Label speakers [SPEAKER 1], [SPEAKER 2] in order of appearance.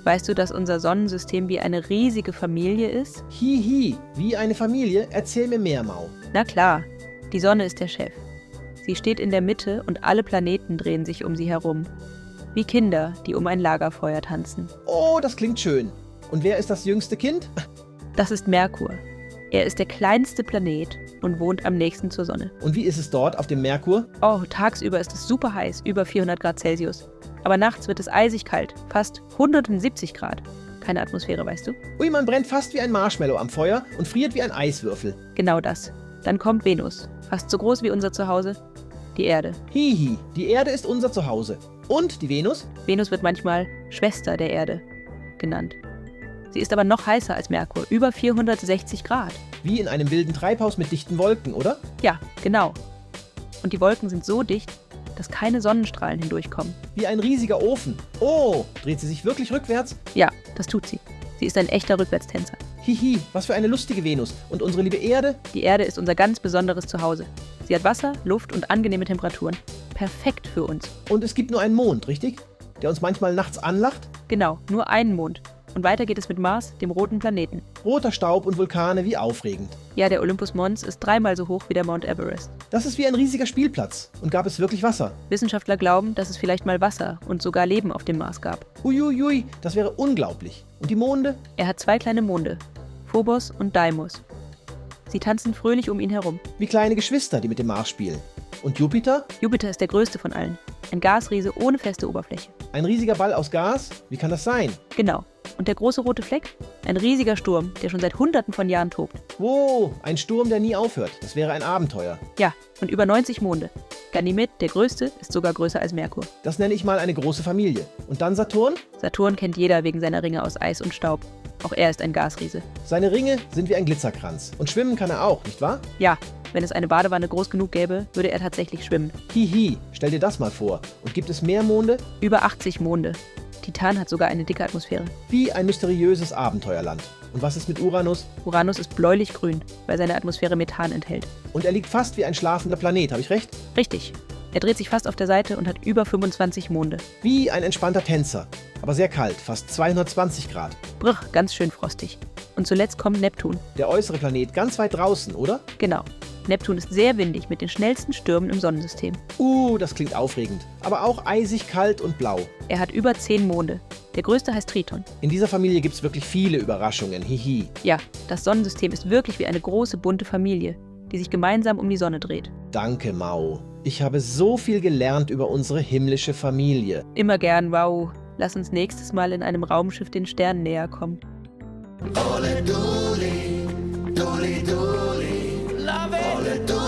[SPEAKER 1] Weißt du, dass unser Sonnensystem wie eine riesige Familie ist?
[SPEAKER 2] Hihi, wie eine Familie? Erzähl mir mehr, Mau.
[SPEAKER 1] Na klar, die Sonne ist der Chef. Sie steht in der Mitte und alle Planeten drehen sich um sie herum. Wie Kinder, die um ein Lagerfeuer tanzen.
[SPEAKER 2] Oh, das klingt schön. Und wer ist das jüngste Kind?
[SPEAKER 1] Das ist Merkur. Er ist der kleinste Planet und wohnt am nächsten zur Sonne.
[SPEAKER 2] Und wie ist es dort auf dem Merkur?
[SPEAKER 1] Oh, tagsüber ist es super heiß, über 400 Grad Celsius. Aber nachts wird es eisig kalt, fast 170 Grad. Keine Atmosphäre, weißt du?
[SPEAKER 2] Ui, man brennt fast wie ein Marshmallow am Feuer und friert wie ein Eiswürfel.
[SPEAKER 1] Genau das. Dann kommt Venus, fast so groß wie unser Zuhause, die Erde.
[SPEAKER 2] Hihi, die Erde ist unser Zuhause. Und die Venus?
[SPEAKER 1] Venus wird manchmal Schwester der Erde genannt. Sie ist aber noch heißer als Merkur, über 460 Grad.
[SPEAKER 2] Wie in einem wilden Treibhaus mit dichten Wolken, oder?
[SPEAKER 1] Ja, genau. Und die Wolken sind so dicht, dass keine Sonnenstrahlen hindurchkommen.
[SPEAKER 2] Wie ein riesiger Ofen. Oh, dreht sie sich wirklich rückwärts?
[SPEAKER 1] Ja, das tut sie. Sie ist ein echter Rückwärtstänzer.
[SPEAKER 2] Hihi, was für eine lustige Venus. Und unsere liebe Erde?
[SPEAKER 1] Die Erde ist unser ganz besonderes Zuhause. Sie hat Wasser, Luft und angenehme Temperaturen. Perfekt für uns.
[SPEAKER 2] Und es gibt nur einen Mond, richtig? Der uns manchmal nachts anlacht?
[SPEAKER 1] Genau, nur einen Mond. Und weiter geht es mit Mars, dem roten Planeten.
[SPEAKER 2] Roter Staub und Vulkane, wie aufregend.
[SPEAKER 1] Ja, der Olympus Mons ist 3-mal so hoch wie der Mount Everest.
[SPEAKER 2] Das ist wie ein riesiger Spielplatz. Und gab es wirklich Wasser?
[SPEAKER 1] Wissenschaftler glauben, dass es vielleicht mal Wasser und sogar Leben auf dem Mars gab.
[SPEAKER 2] Uiuiui, das wäre unglaublich. Und die Monde?
[SPEAKER 1] Er hat 2 kleine Monde, Phobos und Deimos. Sie tanzen fröhlich um ihn herum.
[SPEAKER 2] Wie kleine Geschwister, die mit dem Mars spielen. Und Jupiter?
[SPEAKER 1] Jupiter ist der größte von allen. Ein Gasriese ohne feste Oberfläche.
[SPEAKER 2] Ein riesiger Ball aus Gas? Wie kann das sein?
[SPEAKER 1] Genau. Und der große rote Fleck? Ein riesiger Sturm, der schon seit Hunderten von Jahren tobt.
[SPEAKER 2] Wow, ein Sturm, der nie aufhört. Das wäre ein Abenteuer.
[SPEAKER 1] Ja, und über 90 Monde. Ganymed, der größte, ist sogar größer als Merkur.
[SPEAKER 2] Das nenne ich mal eine große Familie. Und dann Saturn?
[SPEAKER 1] Saturn kennt jeder wegen seiner Ringe aus Eis und Staub. Auch er ist ein Gasriese.
[SPEAKER 2] Seine Ringe sind wie ein Glitzerkranz. Und schwimmen kann er auch, nicht wahr?
[SPEAKER 1] Ja, wenn es eine Badewanne groß genug gäbe, würde er tatsächlich schwimmen.
[SPEAKER 2] Hihi, stell dir das mal vor. Und gibt es mehr Monde?
[SPEAKER 1] Über 80 Monde. Titan hat sogar eine dicke Atmosphäre.
[SPEAKER 2] Wie ein mysteriöses Abenteuerland. Und was ist mit Uranus?
[SPEAKER 1] Uranus ist bläulich-grün, weil seine Atmosphäre Methan enthält.
[SPEAKER 2] Und er liegt fast wie ein schlafender Planet, habe ich recht?
[SPEAKER 1] Richtig. Er dreht sich fast auf der Seite und hat über 25 Monde.
[SPEAKER 2] Wie ein entspannter Tänzer. Aber sehr kalt, fast 220 Grad.
[SPEAKER 1] Brr, ganz schön frostig. Und zuletzt kommt Neptun.
[SPEAKER 2] Der äußere Planet ganz weit draußen, oder?
[SPEAKER 1] Genau. Neptun ist sehr windig mit den schnellsten Stürmen im Sonnensystem.
[SPEAKER 2] Das klingt aufregend. Aber auch eisig, kalt und blau.
[SPEAKER 1] Er hat über 10 Monde. Der größte heißt Triton.
[SPEAKER 2] In dieser Familie gibt's wirklich viele Überraschungen. Hihi.
[SPEAKER 1] Ja, das Sonnensystem ist wirklich wie eine große, bunte Familie, die sich gemeinsam um die Sonne dreht.
[SPEAKER 2] Danke, Mau. Ich habe so viel gelernt über unsere himmlische Familie.
[SPEAKER 1] Immer gern, wow. Lass uns nächstes Mal in einem Raumschiff den Sternen näher kommen.
[SPEAKER 3] Ole Duli, Duli Duli, love it. Ole Duli.